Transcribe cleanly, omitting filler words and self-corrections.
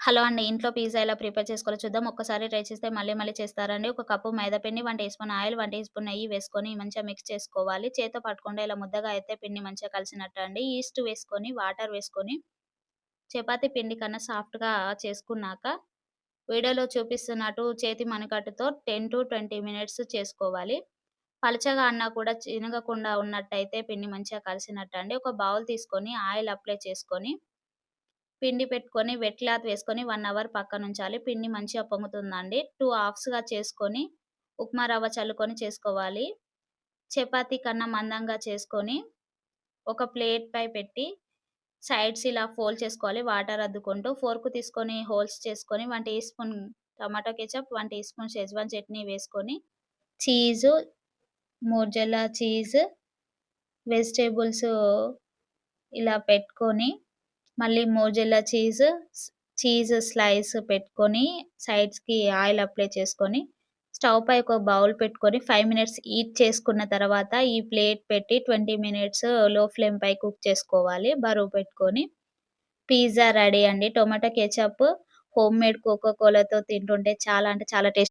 Hello అండి. ఇంట్లో pizza ఎలా ప్రిపేర్ చేసుకోవాలో చూద్దాం. ఒక్కసారి ట్రై చేస్తే మళ్ళీ మళ్ళీ చేస్తారండి. ఒక కప్పు మైదా పిండి, 1 teaspoon oil, 1 teaspoon నెయ్యి వేసుకొని మంచిగా మిక్స్ చేసుకోవాలి. చేత్తో పట్టకుండా ఇలా ముద్దగా అయితే పిండి మంచిగా కలిసినట్టు అండి. ఈస్ట్ వేసుకొని, వాటర్ వేసుకొని చపాతీ పిండి కన్నా సాఫ్ట్‌గా చేసుకున్నాక వీడియోలో చూపిస్తున్నట్టు చేతి మణికట్టుతో 10-20 మినిట్స్ చేసుకోవాలి. పలచగా అన్నా కూడా చినగకుండా ఉన్నట్టయితే పిండి మంచిగా కలిసినట్టండి. ఒక బౌల్ తీసుకొని ఆయిల్ అప్లై చేసుకొని పిండి పెట్టుకొని వెట్ క్లాత్ వేసుకొని 1 అవర్ పక్కనుంచాలి. పిండి మంచిగా పొంగుతుందండి. 2 హాఫ్స్‌గా చేసుకొని ఉప్మా రవ్వ చల్లుకొని చేసుకోవాలి. చపాతీ కన్నా మందంగా చేసుకొని ఒక ప్లేట్‌పై పెట్టి సైడ్స్ ఇలా ఫోల్డ్ చేసుకోవాలి వాటర్ అద్దుకుంటూ. ఫోర్క్ తీసుకొని హోల్స్ చేసుకొని 1 teaspoon tomato ketchup, 1 teaspoon schezwan chutney వేసుకొని చీజు, మోర్జెల్లా చీజ్, వెజిటబుల్స్ ఇలా పెట్టుకొని మళ్ళీ మోర్జెల్లా చీజ్ స్లైస్ పెట్టుకొని సైడ్స్‌కి ఆయిల్ అప్లై చేసుకొని, స్టవ్ పై ఒక బౌల్ పెట్టుకొని 5 మినిట్స్ హీట్ చేసుకున్న తర్వాత ఈ ప్లేట్ పెట్టి 20 మినిట్స్ లో ఫ్లేమ్ పై కుక్ చేసుకోవాలి బరువు పెట్టుకొని. పిజ్జా రెడీ అండి. టొమాటో కెచప్, హోమ్‌మేడ్ కోకో కోలాతో తింటుంటే చాలా అంటే చాలా